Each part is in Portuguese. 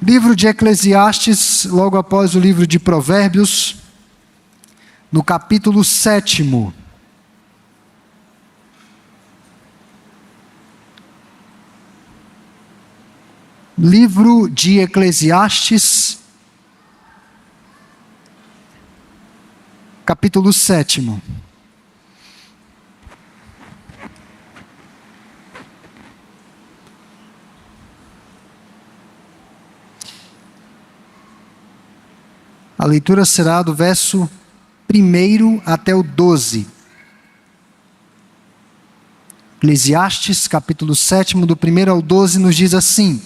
Livro de Eclesiastes, logo após o livro de Provérbios, no capítulo 7. Livro de Eclesiastes, capítulo 7. A leitura será do verso 1 até o 12. Eclesiastes, capítulo 7, do 1 ao 12, nos diz assim: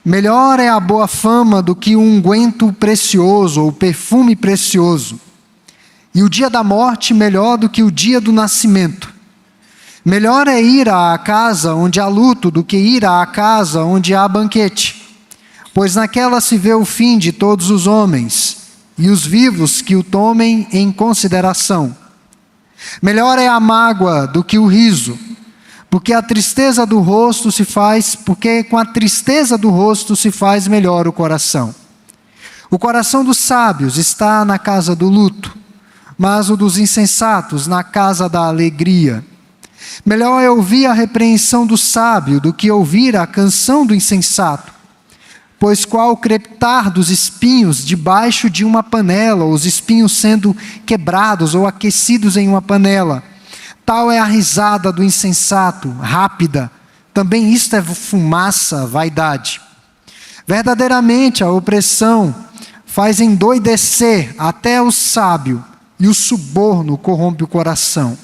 melhor é a boa fama do que o unguento precioso, ou perfume precioso. E o dia da morte melhor do que o dia do nascimento. Melhor é ir à casa onde há luto do que ir à casa onde há banquete. Pois naquela se vê o fim de todos os homens, e os vivos que o tomem em consideração. Melhor é a mágoa do que o riso, porque com a tristeza do rosto se faz melhor o coração. O coração dos sábios está na casa do luto, mas o dos insensatos na casa da alegria. Melhor é ouvir a repreensão do sábio do que ouvir a canção do insensato. Pois qual o crepitar dos espinhos debaixo de uma panela, os espinhos sendo quebrados ou aquecidos em uma panela. Tal é a risada do insensato, rápida. Também isto é fumaça, vaidade. Verdadeiramente a opressão faz endoidecer até o sábio, e o suborno corrompe o coração.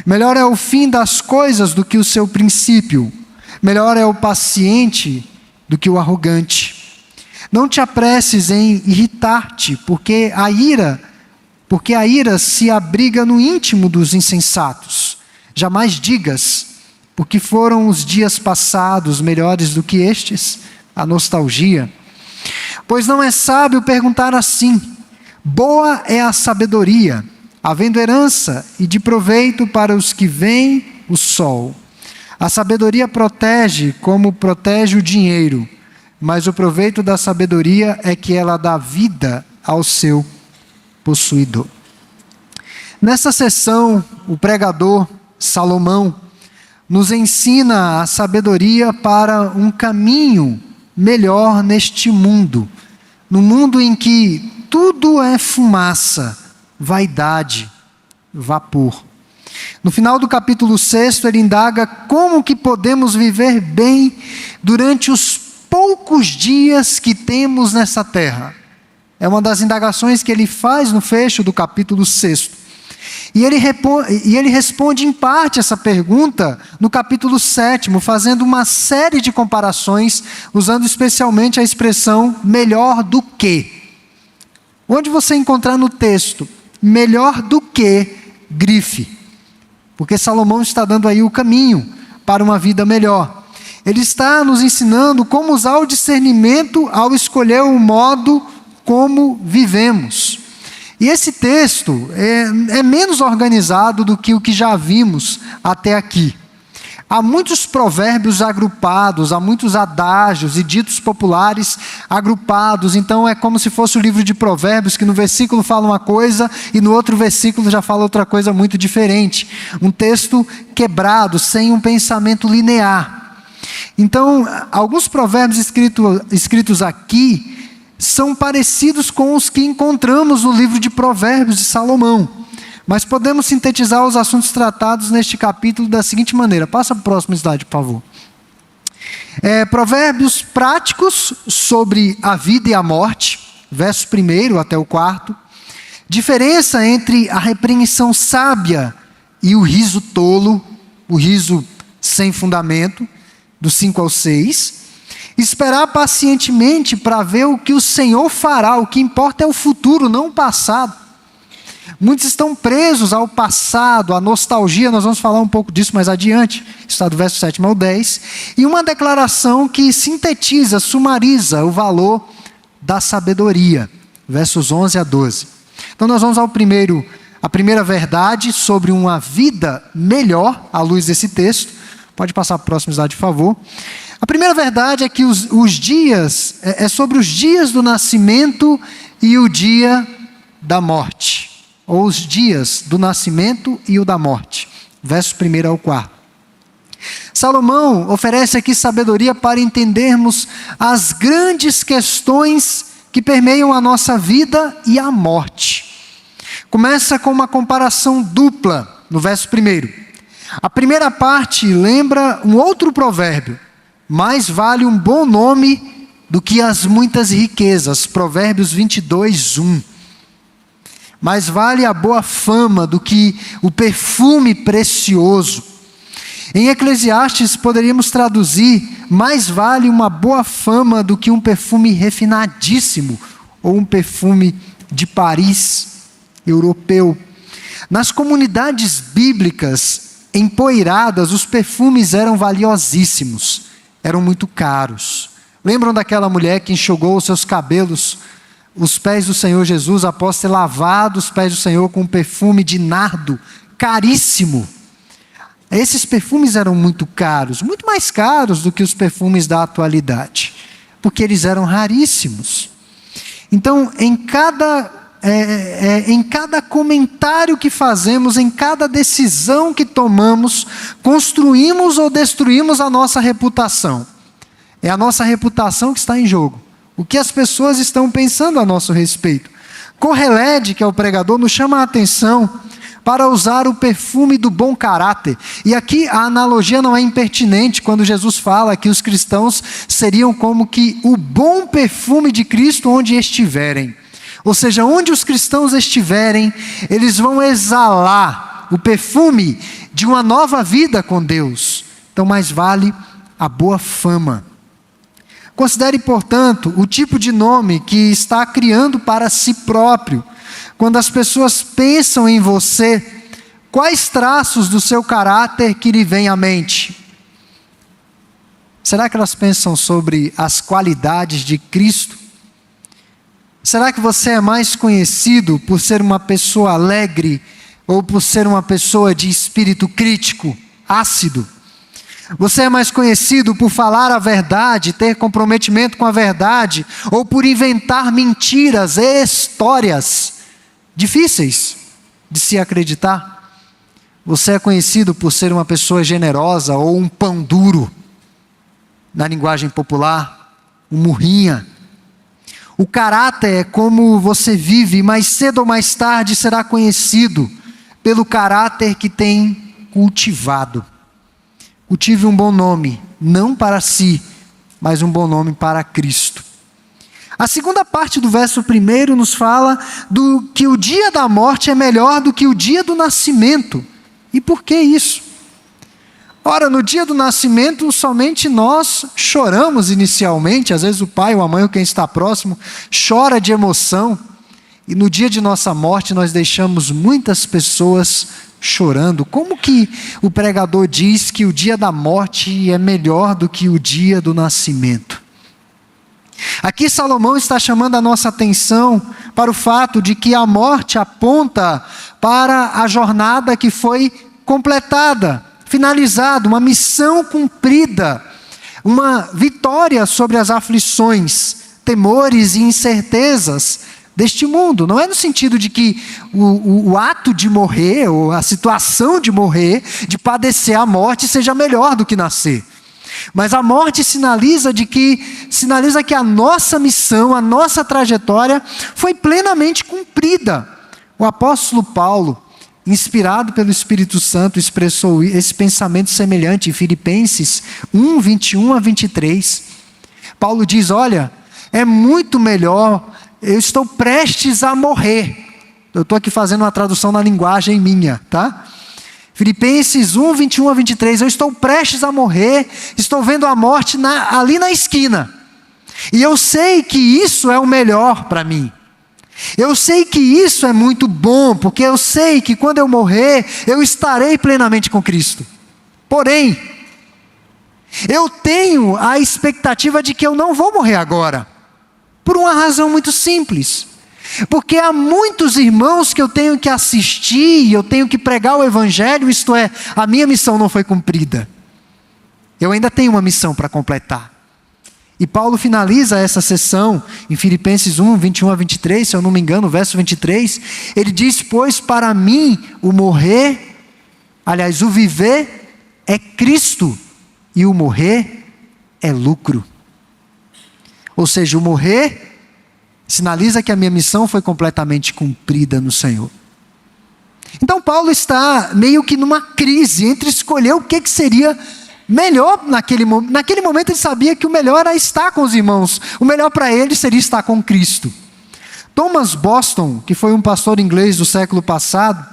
Melhor é o fim das coisas do que o seu princípio. Melhor é o paciente do que o arrogante. Não te apresses em irritar-te, porque a ira se abriga no íntimo dos insensatos. Jamais digas, porque foram os dias passados melhores do que estes, a nostalgia. Pois não é sábio perguntar assim: boa é a sabedoria, havendo herança e de proveito para os que veem o sol. A sabedoria protege como protege o dinheiro, mas o proveito da sabedoria é que ela dá vida ao seu possuidor. Nessa sessão, o pregador Salomão nos ensina a sabedoria para um caminho melhor neste mundo, num mundo em que tudo é fumaça, vaidade, vapor. No final do capítulo 6, ele indaga como que podemos viver bem durante os poucos dias que temos nessa terra. É uma das indagações que ele faz no fecho do capítulo 6. E ele responde em parte essa pergunta no capítulo 7, fazendo uma série de comparações, usando especialmente a expressão melhor do que. Onde você encontrar no texto melhor do que, grife. Porque Salomão está dando aí o caminho para uma vida melhor. Ele está nos ensinando como usar o discernimento ao escolher o modo como vivemos. E esse texto é menos organizado do que o que já vimos até aqui. Há muitos provérbios agrupados, há muitos adágios e ditos populares agrupados. Então é como se fosse o livro de Provérbios, que no versículo fala uma coisa e no outro versículo já fala outra coisa muito diferente. Um texto quebrado, sem um pensamento linear. Então, alguns provérbios escritos aqui são parecidos com os que encontramos no livro de Provérbios de Salomão. Mas podemos sintetizar os assuntos tratados neste capítulo da seguinte maneira. Passa para o próximo slide, por favor. Provérbios práticos sobre a vida e a morte, verso 1 até o 4. Diferença entre a repreensão sábia e o riso tolo, o riso sem fundamento, do 5 ao 6. Esperar pacientemente para ver o que o Senhor fará. O que importa é o futuro, não o passado. Muitos estão presos ao passado, à nostalgia, nós vamos falar um pouco disso mais adiante, está do verso 7 ao 10, e uma declaração que sintetiza, sumariza o valor da sabedoria, versos 11 a 12. Então nós vamos à primeira verdade sobre uma vida melhor, à luz desse texto. Pode passar para o próximo slide, por favor. A primeira verdade é que os dias, é sobre os dias do nascimento e o dia da morte. Ou os dias do nascimento e o da morte. Verso 1 ao 4. Salomão oferece aqui sabedoria para entendermos as grandes questões que permeiam a nossa vida e a morte. Começa com uma comparação dupla no verso 1. A primeira parte lembra um outro provérbio: mais vale um bom nome do que as muitas riquezas. Provérbios 22, 1. Mais vale a boa fama do que o perfume precioso. Em Eclesiastes poderíamos traduzir: mais vale uma boa fama do que um perfume refinadíssimo, ou um perfume de Paris, europeu. Nas comunidades bíblicas empoeiradas, os perfumes eram valiosíssimos, eram muito caros. Lembram daquela mulher que enxugou os seus cabelos, os pés do Senhor Jesus, após ter lavado os pés do Senhor com um perfume de nardo, caríssimo? Esses perfumes eram muito caros, muito mais caros do que os perfumes da atualidade, porque eles eram raríssimos. Então, em cada comentário que fazemos, em cada decisão que tomamos, construímos ou destruímos a nossa reputação. É a nossa reputação que está em jogo. O que as pessoas estão pensando a nosso respeito. Correled, que é o pregador, nos chama a atenção para usar o perfume do bom caráter. E aqui a analogia não é impertinente quando Jesus fala que os cristãos seriam como que o bom perfume de Cristo onde estiverem. Ou seja, onde os cristãos estiverem, eles vão exalar o perfume de uma nova vida com Deus. Então, mais vale a boa fama. Considere, portanto, o tipo de nome que está criando para si próprio. Quando as pessoas pensam em você, quais traços do seu caráter que lhe vêm à mente? Será que elas pensam sobre as qualidades de Cristo? Será que você é mais conhecido por ser uma pessoa alegre ou por ser uma pessoa de espírito crítico, ácido? Você é mais conhecido por falar a verdade, ter comprometimento com a verdade, ou por inventar mentiras e histórias difíceis de se acreditar? Você é conhecido por ser uma pessoa generosa ou um pão duro, na linguagem popular, um murrinha. O caráter é como você vive, mais cedo ou mais tarde será conhecido pelo caráter que tem cultivado. Cultive um bom nome, não para si, mas um bom nome para Cristo. A segunda parte do verso 1 nos fala do que o dia da morte é melhor do que o dia do nascimento. E por que isso? Ora, no dia do nascimento, somente nós choramos inicialmente, às vezes o pai ou a mãe ou quem está próximo chora de emoção, e no dia de nossa morte nós deixamos muitas pessoas chorando. Como que o pregador diz que o dia da morte é melhor do que o dia do nascimento? Aqui Salomão está chamando a nossa atenção para o fato de que a morte aponta para a jornada que foi completada, finalizada, uma missão cumprida, uma vitória sobre as aflições, temores e incertezas deste mundo. Não é no sentido de que o ato de morrer, ou a situação de morrer, de padecer a morte, seja melhor do que nascer. Mas a morte sinaliza que a nossa missão, a nossa trajetória foi plenamente cumprida. O apóstolo Paulo, inspirado pelo Espírito Santo, expressou esse pensamento semelhante em Filipenses 1, 21 a 23. Paulo diz: olha, é muito melhor, eu estou prestes a morrer. Eu estou aqui fazendo uma tradução na linguagem minha, tá? Filipenses 1, 21 a 23, eu estou prestes a morrer, estou vendo a morte ali na esquina. E eu sei que isso é o melhor para mim. Eu sei que isso é muito bom, porque eu sei que quando eu morrer, eu estarei plenamente com Cristo. Porém, eu tenho a expectativa de que eu não vou morrer agora, por uma razão muito simples. Porque há muitos irmãos que eu tenho que assistir, eu tenho que pregar o Evangelho, isto é, a minha missão não foi cumprida. Eu ainda tenho uma missão para completar. E Paulo finaliza essa sessão em Filipenses 1, 21 a 23, se eu não me engano, verso 23. Ele diz: pois para mim o viver é Cristo e o morrer é lucro. Ou seja, o morrer sinaliza que a minha missão foi completamente cumprida no Senhor. Então Paulo está meio que numa crise entre escolher o que seria melhor naquele momento. Ele sabia que o melhor era estar com os irmãos. O melhor para ele seria estar com Cristo. Thomas Boston, que foi um pastor inglês do século passado,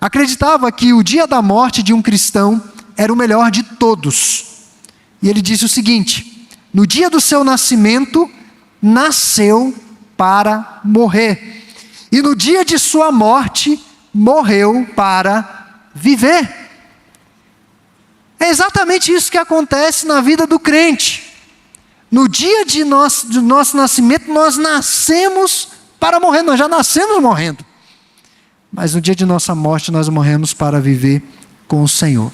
acreditava que o dia da morte de um cristão era o melhor de todos. E ele disse o seguinte: no dia do seu nascimento, nasceu para morrer. E no dia de sua morte, morreu para viver. É exatamente isso que acontece na vida do crente. No dia do nosso nascimento, nós nascemos para morrer. Nós já nascemos morrendo. Mas no dia de nossa morte, nós morremos para viver com o Senhor.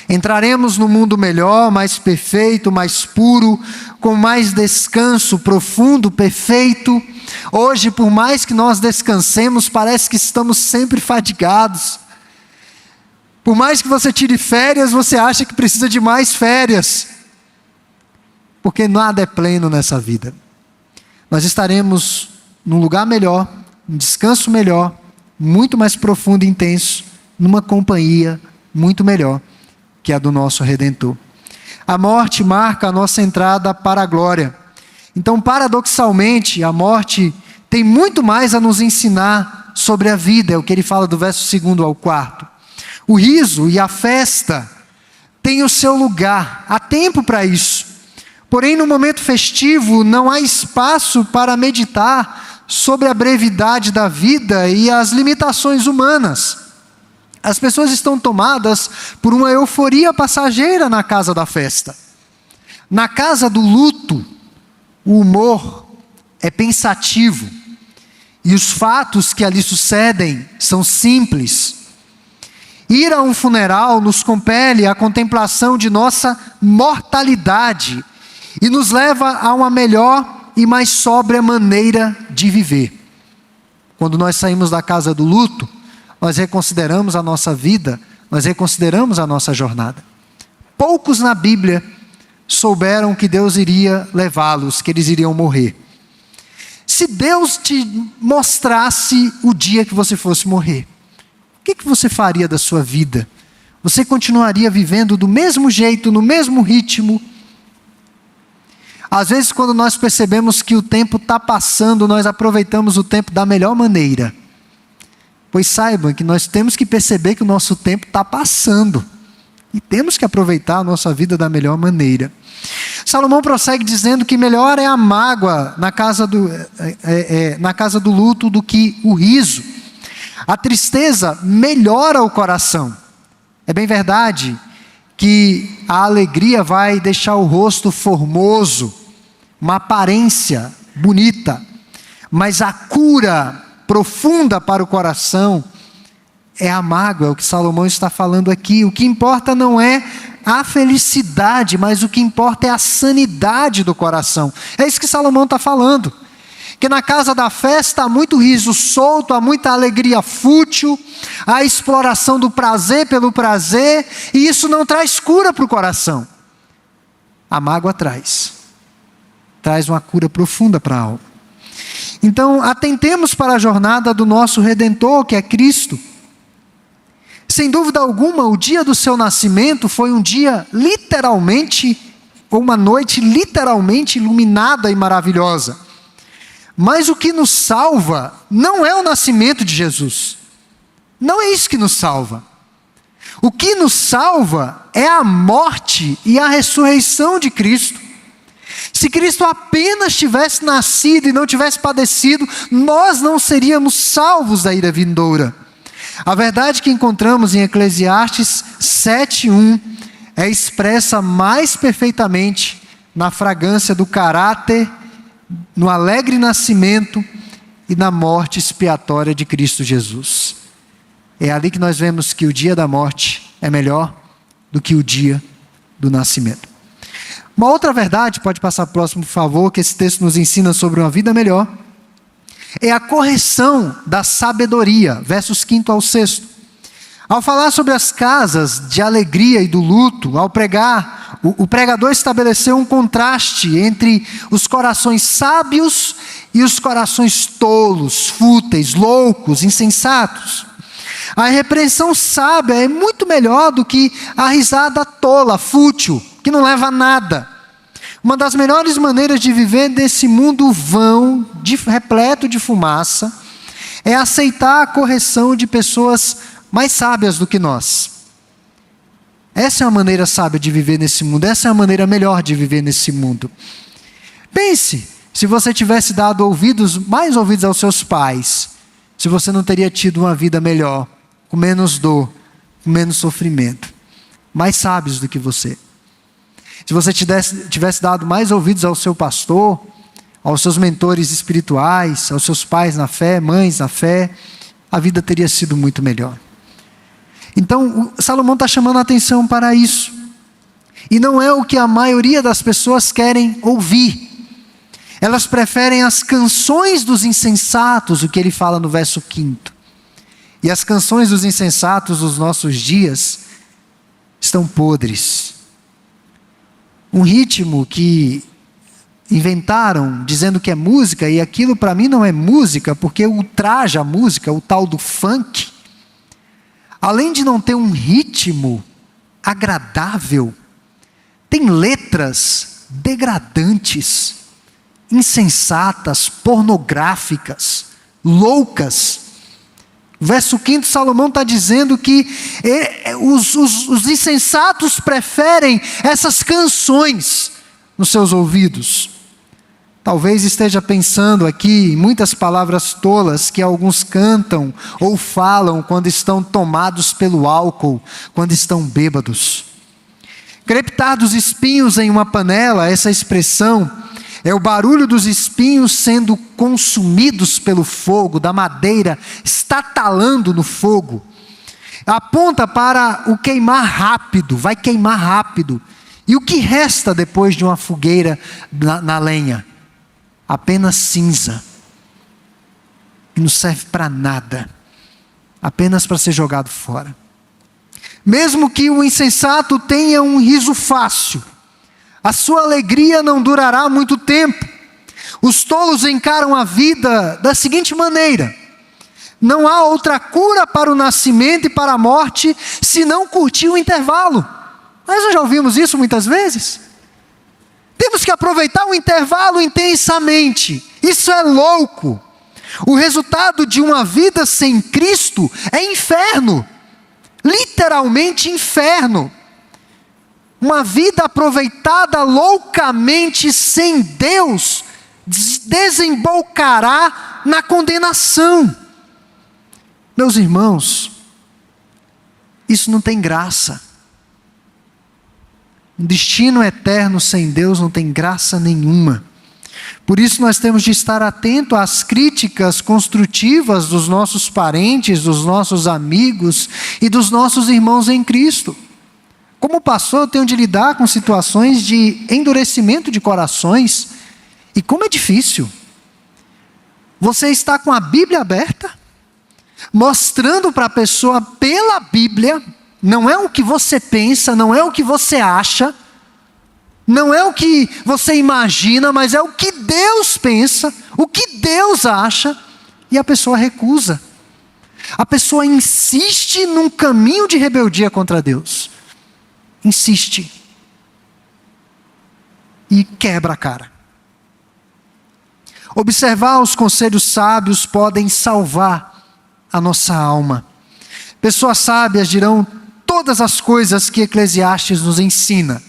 Entraremos no mundo melhor, mais perfeito, mais puro, com mais descanso profundo, perfeito. Hoje, por mais que nós descansemos, parece que estamos sempre fadigados. Por mais que você tire férias, você acha que precisa de mais férias. Porque nada é pleno nessa vida. Nós estaremos num lugar melhor, um descanso melhor, muito mais profundo e intenso, numa companhia muito melhor que a do nosso Redentor. A morte marca a nossa entrada para a glória. Então, paradoxalmente, a morte tem muito mais a nos ensinar sobre a vida. É o que ele fala do verso 2 ao 4. O riso e a festa têm o seu lugar, há tempo para isso. Porém, no momento festivo, não há espaço para meditar sobre a brevidade da vida e as limitações humanas. As pessoas estão tomadas por uma euforia passageira na casa da festa. Na casa do luto, o humor é pensativo e os fatos que ali sucedem são simples. Ir a um funeral nos compele à contemplação de nossa mortalidade e nos leva a uma melhor e mais sóbria maneira de viver. Quando nós saímos da casa do luto, nós reconsideramos a nossa vida, nós reconsideramos a nossa jornada. Poucos na Bíblia souberam que Deus iria levá-los, que eles iriam morrer. Se Deus te mostrasse o dia que você fosse morrer, o que você faria da sua vida? Você continuaria vivendo do mesmo jeito, no mesmo ritmo? Às vezes, quando nós percebemos que o tempo está passando, nós aproveitamos o tempo da melhor maneira. Pois saibam que nós temos que perceber que o nosso tempo está passando. E temos que aproveitar a nossa vida da melhor maneira. Salomão prossegue dizendo que melhor é a mágoa na casa do luto do que o riso. A tristeza melhora o coração. É bem verdade que a alegria vai deixar o rosto formoso, uma aparência bonita, mas a cura profunda para o coração é a mágoa, é o que Salomão está falando aqui. O que importa não é a felicidade, mas o que importa é a sanidade do coração. É isso que Salomão está falando. Que na casa da festa há muito riso solto, há muita alegria fútil, há exploração do prazer pelo prazer, e isso não traz cura para o coração. A mágoa traz uma cura profunda para a alma. Então, atentemos para a jornada do nosso Redentor, que é Cristo. Sem dúvida alguma, o dia do seu nascimento foi um dia literalmente, ou uma noite literalmente iluminada e maravilhosa. Mas o que nos salva não é o nascimento de Jesus. Não é isso que nos salva. O que nos salva é a morte e a ressurreição de Cristo. Se Cristo apenas tivesse nascido e não tivesse padecido, nós não seríamos salvos da ira vindoura. A verdade que encontramos em Eclesiastes 7:1 é expressa mais perfeitamente na fragrância do caráter, no alegre nascimento e na morte expiatória de Cristo Jesus. É ali que nós vemos que o dia da morte é melhor do que o dia do nascimento. Uma outra verdade, pode passar para o próximo, por favor, que esse texto nos ensina sobre uma vida melhor, é a correção da sabedoria, versos 5 ao 6. Ao falar sobre as casas de alegria e do luto, ao pregar, o pregador estabeleceu um contraste entre os corações sábios e os corações tolos, fúteis, loucos, insensatos. A repreensão sábia é muito melhor do que a risada tola, fútil, que não leva a nada. Uma das melhores maneiras de viver nesse mundo vão, repleto de fumaça, é aceitar a correção de pessoas mais sábias do que nós. Essa é a maneira sábia de viver nesse mundo, essa é a maneira melhor de viver nesse mundo. Pense, se você tivesse dado mais ouvidos aos seus pais, se você não teria tido uma vida melhor, com menos dor, com menos sofrimento, mais sábios do que você. Se você tivesse dado mais ouvidos ao seu pastor, aos seus mentores espirituais, aos seus pais na fé, mães na fé, a vida teria sido muito melhor. Então, Salomão está chamando a atenção para isso. E não é o que a maioria das pessoas querem ouvir. Elas preferem as canções dos insensatos, o que ele fala no verso 5. E as canções dos insensatos dos nossos dias estão podres. Um ritmo que inventaram dizendo que é música, e aquilo para mim não é música, porque ultraja a música, o tal do funk. Além de não ter um ritmo agradável, tem letras degradantes, insensatas, pornográficas, loucas. Verso 5, Salomão está dizendo que os insensatos preferem essas canções nos seus ouvidos. Talvez esteja pensando aqui em muitas palavras tolas que alguns cantam ou falam quando estão tomados pelo álcool, quando estão bêbados. Crepitar dos espinhos em uma panela, essa expressão é o barulho dos espinhos sendo consumidos pelo fogo, da madeira estatalando no fogo. Aponta para o queimar rápido, vai queimar rápido. E o que resta depois de uma fogueira na lenha? Apenas cinza. E não serve para nada. Apenas para ser jogado fora. Mesmo que o insensato tenha um riso fácil, a sua alegria não durará muito tempo. Os tolos encaram a vida da seguinte maneira: não há outra cura para o nascimento e para a morte, senão curtir o intervalo. Nós já ouvimos isso muitas vezes. Temos que aproveitar o intervalo intensamente. Isso é louco. O resultado de uma vida sem Cristo é inferno. Literalmente inferno. Uma vida aproveitada loucamente sem Deus desembocará na condenação. Meus irmãos, isso não tem graça. Um destino eterno sem Deus não tem graça nenhuma. Por isso nós temos de estar atento às críticas construtivas dos nossos parentes, dos nossos amigos e dos nossos irmãos em Cristo. Como pastor, eu tenho de lidar com situações de endurecimento de corações. E como é difícil. Você está com a Bíblia aberta, mostrando para a pessoa pela Bíblia, não é o que você pensa, não é o que você acha, não é o que você imagina, mas é o que Deus pensa, o que Deus acha, e a pessoa recusa. A pessoa insiste num caminho de rebeldia contra Deus. Insiste. E quebra a cara. Observar os conselhos sábios podem salvar a nossa alma. Pessoas sábias dirão todas as coisas que Eclesiastes nos ensina.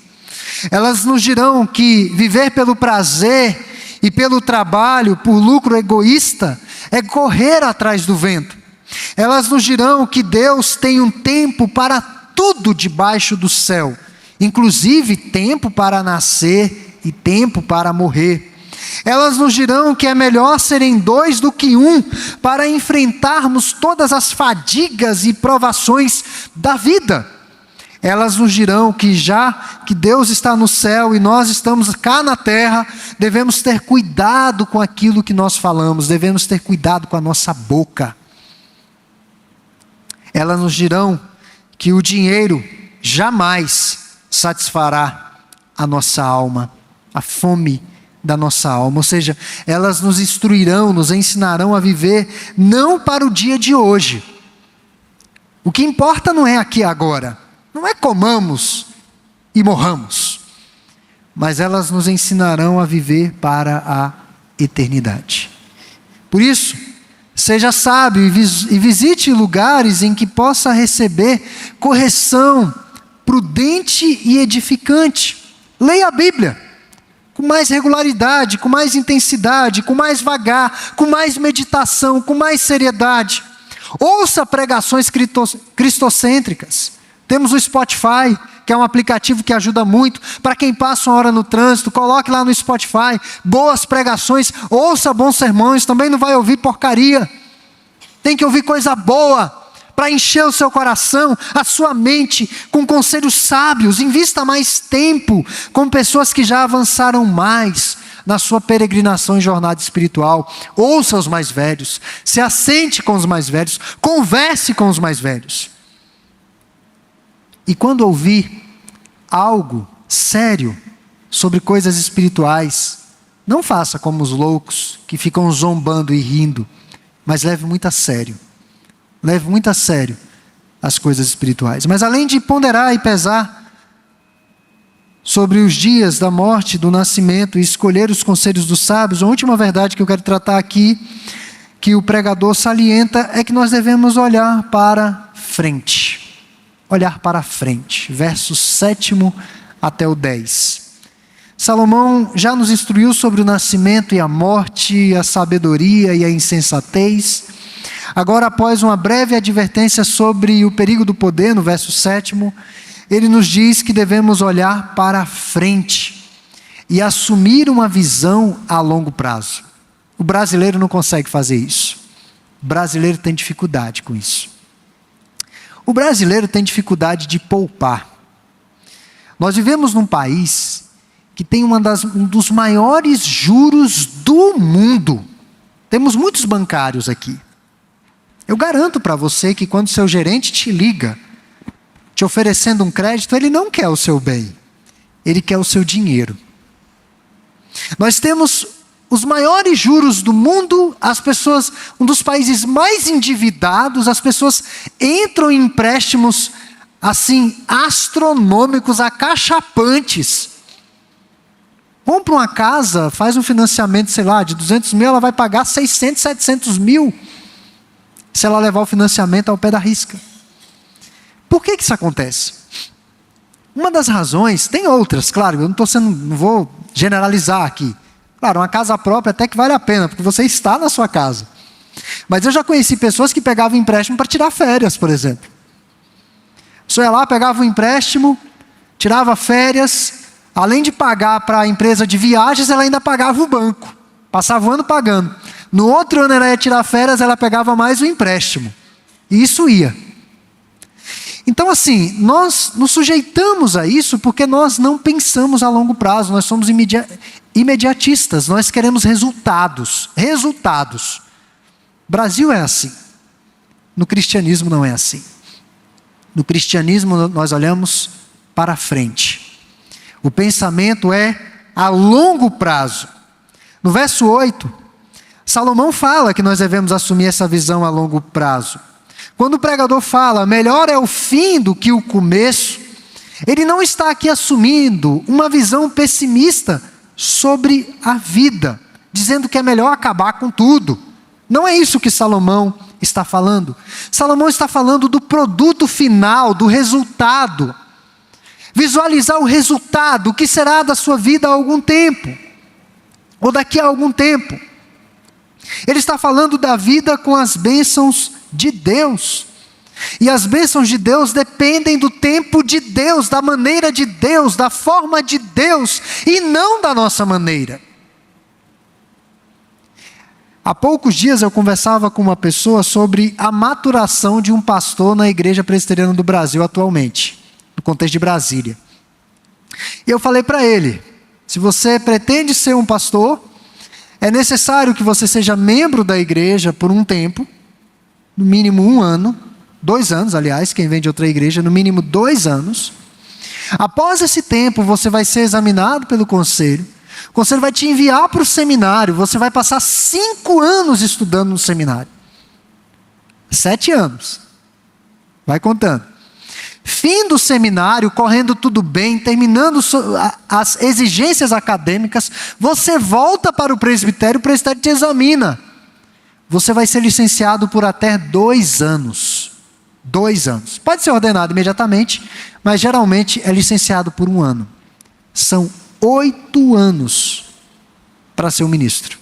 Elas nos dirão que viver pelo prazer e pelo trabalho, por lucro egoísta, é correr atrás do vento. Elas nos dirão que Deus tem um tempo para tudo debaixo do céu, inclusive tempo para nascer e tempo para morrer. Elas nos dirão que é melhor serem dois do que um para enfrentarmos todas as fadigas e provações da vida. Elas nos dirão que já que Deus está no céu e nós estamos cá na terra, devemos ter cuidado com aquilo que nós falamos, devemos ter cuidado com a nossa boca. Elas nos dirão que o dinheiro jamais satisfará a nossa alma, a fome da nossa alma. Ou seja, elas nos instruirão, nos ensinarão a viver não para o dia de hoje. O que importa não é aqui e agora. Não é comamos e morramos. Mas elas nos ensinarão a viver para a eternidade. Por isso, seja sábio e visite lugares em que possa receber correção prudente e edificante. Leia a Bíblia com mais regularidade, com mais intensidade, com mais vagar, com mais meditação, com mais seriedade. Ouça pregações cristocêntricas. Temos o Spotify, que é um aplicativo que ajuda muito. Para quem passa uma hora no trânsito, coloque lá no Spotify boas pregações, ouça bons sermões, também não vai ouvir porcaria. Tem que ouvir coisa boa, para encher o seu coração, a sua mente, com conselhos sábios. Invista mais tempo com pessoas que já avançaram mais na sua peregrinação e jornada espiritual. Ouça os mais velhos, se assente com os mais velhos, converse com os mais velhos. E quando ouvir algo sério sobre coisas espirituais, não faça como os loucos que ficam zombando e rindo, mas leve muito a sério. Leve muito a sério as coisas espirituais. Mas além de ponderar e pesar sobre os dias da morte, do nascimento e escolher os conselhos dos sábios, a última verdade que eu quero tratar aqui, que o pregador salienta, é que nós devemos olhar para frente. Olhar para frente. Versos 7 até o 10. Salomão já nos instruiu sobre o nascimento e a morte, a sabedoria e a insensatez. Agora, após uma breve advertência sobre o perigo do poder, no verso 7, ele nos diz que devemos olhar para frente e assumir uma visão a longo prazo. O brasileiro não consegue fazer isso. O brasileiro tem dificuldade com isso. O brasileiro tem dificuldade de poupar. Nós vivemos num país que tem um dos maiores juros do mundo. Temos muitos bancários aqui. Eu garanto para você que quando seu gerente te liga, te oferecendo um crédito, ele não quer o seu bem. Ele quer o seu dinheiro. Nós temos os maiores juros do mundo, as pessoas, um dos países mais endividados, as pessoas entram em empréstimos assim, astronômicos, acachapantes. Compra uma casa, faz um financiamento, sei lá, de 200 mil, ela vai pagar 600, 700 mil, se ela levar o financiamento ao pé da risca. Por que isso acontece? Uma das razões, tem outras, claro, eu não vou generalizar aqui. Claro, uma casa própria até que vale a pena, porque você está na sua casa. Mas eu já conheci pessoas que pegavam empréstimo para tirar férias, por exemplo. A pessoa ia lá, pegava um empréstimo, tirava férias, além de pagar para a empresa de viagens, ela ainda pagava o banco. Passava o ano pagando. No outro ano ela ia tirar férias, ela pegava mais o empréstimo. E isso ia. Então assim, nós nos sujeitamos a isso porque nós não pensamos a longo prazo, nós somos imediatistas, nós queremos resultados. Resultados. Brasil é assim. No cristianismo não é assim. No cristianismo nós olhamos para frente. O pensamento é a longo prazo. No verso 8, Salomão fala que nós devemos assumir essa visão a longo prazo. Quando o pregador fala, melhor é o fim do que o começo, ele não está aqui assumindo uma visão pessimista sobre a vida, dizendo que é melhor acabar com tudo. Não é isso que Salomão está falando. Salomão está falando do produto final, do resultado. Visualizar o resultado, o que será da sua vida há algum tempo, ou daqui a algum tempo. Ele está falando da vida com as bênçãos de Deus. E as bênçãos de Deus dependem do tempo de Deus, da maneira de Deus, da forma de Deus, e não da nossa maneira. Há poucos dias eu conversava com uma pessoa sobre a maturação de um pastor na Igreja Presbiteriana do Brasil atualmente. contexto de Brasília. E eu falei para ele, se você pretende ser um pastor, é necessário que você seja membro da igreja por um tempo, no mínimo 1 ano, 2 anos, aliás, quem vem de outra igreja, no mínimo 2 anos. Após esse tempo, você vai ser examinado pelo conselho. O conselho vai te enviar para o seminário. Você vai passar 5 anos estudando no seminário. 7 anos. Vai contando. Fim do seminário, correndo tudo bem, terminando as exigências acadêmicas, você volta para o presbitério te examina. Você vai ser licenciado por até 2 anos. 2 anos. Pode ser ordenado imediatamente, mas geralmente é licenciado por 1 ano. São 8 anos para ser um ministro.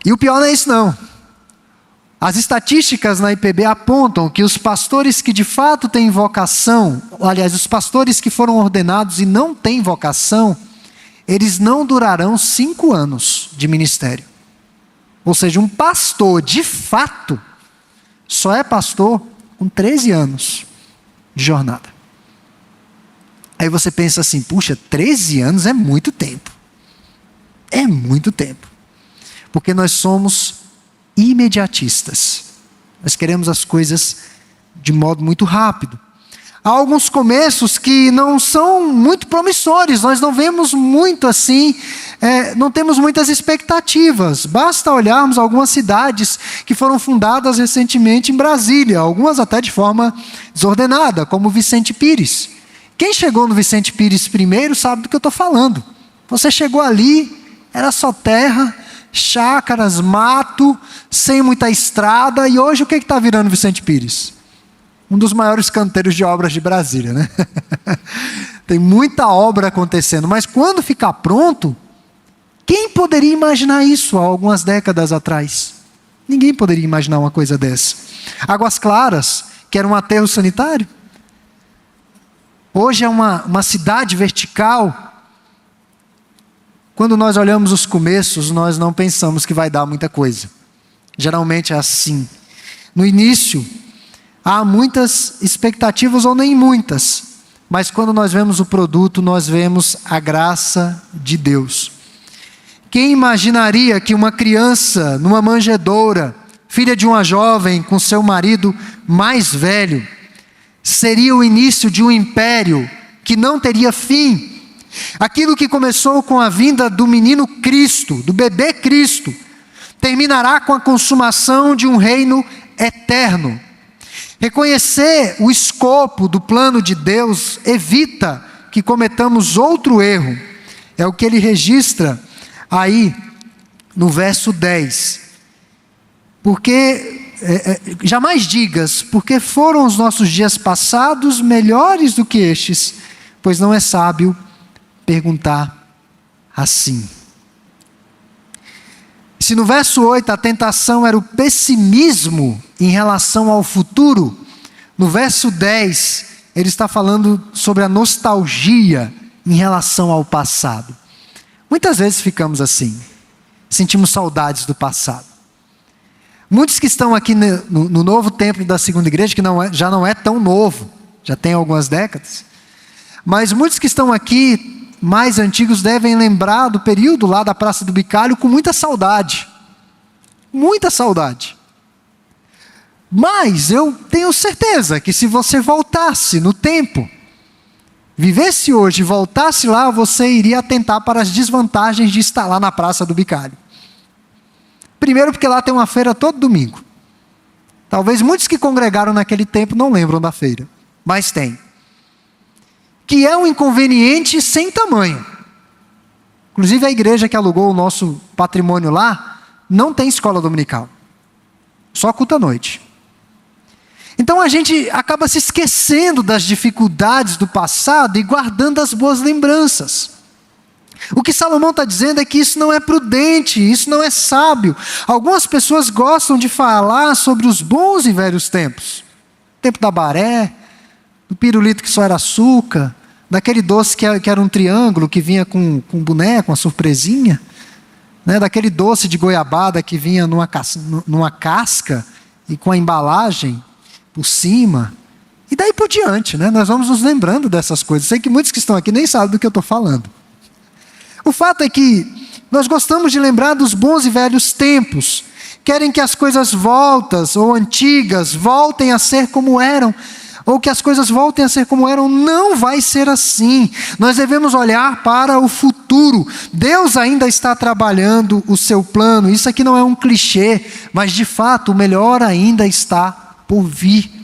E o pior não é isso não. As estatísticas na IPB apontam que os pastores que de fato têm vocação, aliás, os pastores que foram ordenados e não têm vocação, eles não durarão 5 anos de ministério. Ou seja, um pastor de fato só é pastor com 13 anos de jornada. Aí você pensa assim, puxa, 13 anos é muito tempo. É muito tempo. Porque nós somos imediatistas. Nós queremos as coisas de modo muito rápido. Há alguns começos que não são muito promissores. Nós não vemos muito assim, não temos muitas expectativas. Basta olharmos algumas cidades que foram fundadas recentemente em Brasília, algumas até de forma desordenada, como Vicente Pires. Quem chegou no Vicente Pires primeiro sabe do que eu estou falando. Você chegou ali, era só terra, chácaras, mato, sem muita estrada, e hoje o que está virando Vicente Pires? Um dos maiores canteiros de obras de Brasília, né? Tem muita obra acontecendo, mas quando ficar pronto, quem poderia imaginar isso há algumas décadas atrás? Ninguém poderia imaginar uma coisa dessa. Águas Claras, que era um aterro sanitário, hoje é uma cidade vertical. Quando nós olhamos os começos, nós não pensamos que vai dar muita coisa. Geralmente é assim. No início, há muitas expectativas ou nem muitas, mas quando nós vemos o produto, nós vemos a graça de Deus. Quem imaginaria que uma criança numa manjedoura, filha de uma jovem com seu marido mais velho, seria o início de um império que não teria fim? Aquilo que começou com a vinda do menino Cristo, do bebê Cristo, terminará com a consumação de um reino eterno. Reconhecer o escopo do plano de Deus evita que cometamos outro erro. É o que ele registra aí no verso 10. Porque, jamais digas, porque foram os nossos dias passados melhores do que estes, pois não é sábio perguntar assim. Se no verso 8 a tentação era o pessimismo em relação ao futuro, no verso 10 ele está falando sobre a nostalgia em relação ao passado. Muitas vezes ficamos assim, sentimos saudades do passado. Muitos que estão aqui no novo templo da segunda igreja, que já não é tão novo, já tem algumas décadas, mas muitos que estão aqui mais antigos devem lembrar do período lá da Praça do Bicalho com muita saudade. Muita saudade. Mas eu tenho certeza que se você voltasse no tempo, vivesse hoje e voltasse lá, você iria atentar para as desvantagens de estar lá na Praça do Bicalho. Primeiro porque lá tem uma feira todo domingo. Talvez muitos que congregaram naquele tempo não lembram da feira, mas tem. Que é um inconveniente sem tamanho. Inclusive a igreja que alugou o nosso patrimônio lá, não tem escola dominical. Só culto à noite. Então a gente acaba se esquecendo das dificuldades do passado e guardando as boas lembranças. O que Salomão está dizendo é que isso não é prudente, isso não é sábio. Algumas pessoas gostam de falar sobre os bons e velhos tempos. O tempo da baré, do pirulito que só era açúcar, daquele doce que era um triângulo, que vinha com um boneco, uma surpresinha, né? Daquele doce de goiabada que vinha numa casca e com a embalagem por cima. E daí por diante, né? Nós vamos nos lembrando dessas coisas. Sei que muitos que estão aqui nem sabem do que eu estou falando. O fato é que nós gostamos de lembrar dos bons e velhos tempos. Querem que as coisas voltas ou antigas voltem a ser como eram, ou que as coisas voltem a ser como eram. Não vai ser assim. Nós devemos olhar para o futuro. Deus ainda está trabalhando o seu plano. Isso aqui não é um clichê, mas de fato o melhor ainda está por vir.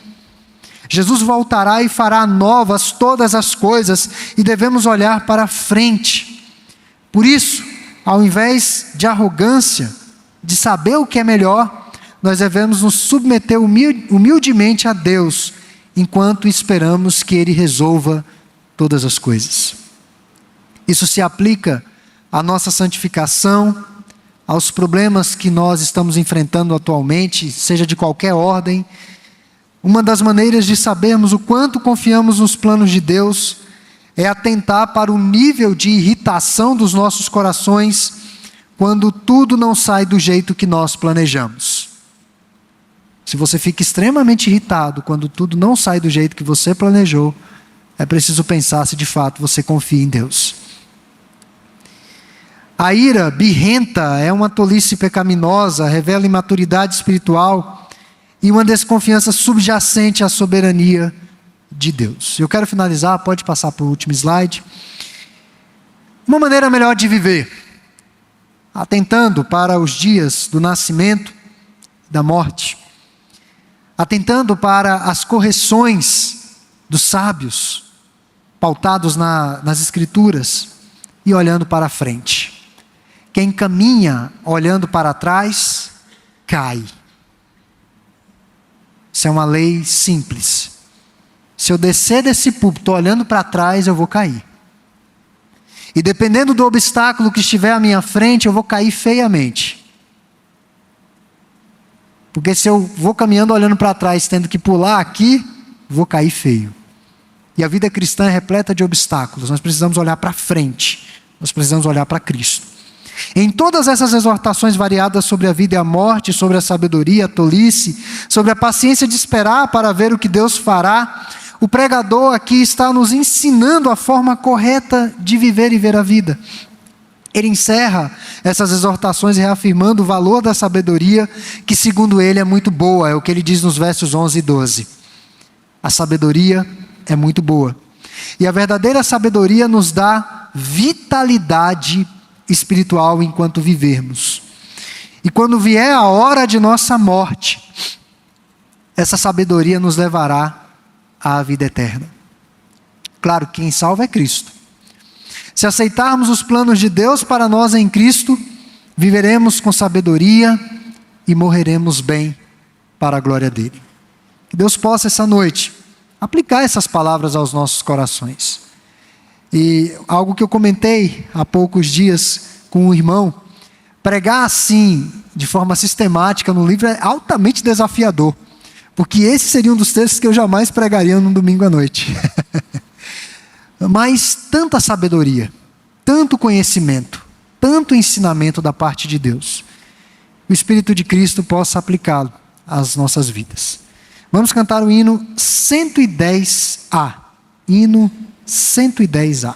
Jesus voltará e fará novas todas as coisas, e devemos olhar para frente. Por isso, ao invés de arrogância, de saber o que é melhor, nós devemos nos submeter humildemente a Deus, enquanto esperamos que Ele resolva todas as coisas. Isso se aplica à nossa santificação, aos problemas que nós estamos enfrentando atualmente, seja de qualquer ordem. Uma das maneiras de sabermos o quanto confiamos nos planos de Deus é atentar para o nível de irritação dos nossos corações quando tudo não sai do jeito que nós planejamos. Se você fica extremamente irritado quando tudo não sai do jeito que você planejou, é preciso pensar se de fato você confia em Deus. A ira birrenta é uma tolice pecaminosa, revela imaturidade espiritual e uma desconfiança subjacente à soberania de Deus. Eu quero finalizar, pode passar para o último slide. Uma maneira melhor de viver, atentando para os dias do nascimento, da morte, atentando para as correções dos sábios, pautados nas Escrituras, e olhando para frente. Quem caminha olhando para trás, cai. Isso é uma lei simples. Se eu descer desse púlpito olhando para trás, eu vou cair. E dependendo do obstáculo que estiver à minha frente, eu vou cair feiamente. Porque se eu vou caminhando olhando para trás, tendo que pular aqui, vou cair feio. E a vida cristã é repleta de obstáculos. Nós precisamos olhar para frente. Nós precisamos olhar para Cristo. Em todas essas exortações variadas sobre a vida e a morte, sobre a sabedoria, a tolice, sobre a paciência de esperar para ver o que Deus fará, o pregador aqui está nos ensinando a forma correta de viver e ver a vida. Ele encerra essas exortações reafirmando o valor da sabedoria, que segundo ele é muito boa, é o que ele diz nos versos 11 e 12. A sabedoria é muito boa. E a verdadeira sabedoria nos dá vitalidade espiritual enquanto vivermos. E quando vier a hora de nossa morte, essa sabedoria nos levará à vida eterna. Claro que quem salva é Cristo. Se aceitarmos os planos de Deus para nós em Cristo, viveremos com sabedoria e morreremos bem para a glória dele. Que Deus possa essa noite aplicar essas palavras aos nossos corações. E algo que eu comentei há poucos dias com um irmão, pregar assim, de forma sistemática no livro é altamente desafiador, porque esse seria um dos textos que eu jamais pregaria num domingo à noite. Mas tanta sabedoria, tanto conhecimento, tanto ensinamento da parte de Deus, o Espírito de Cristo possa aplicá-lo às nossas vidas. Vamos cantar o hino 110A. Hino 110A.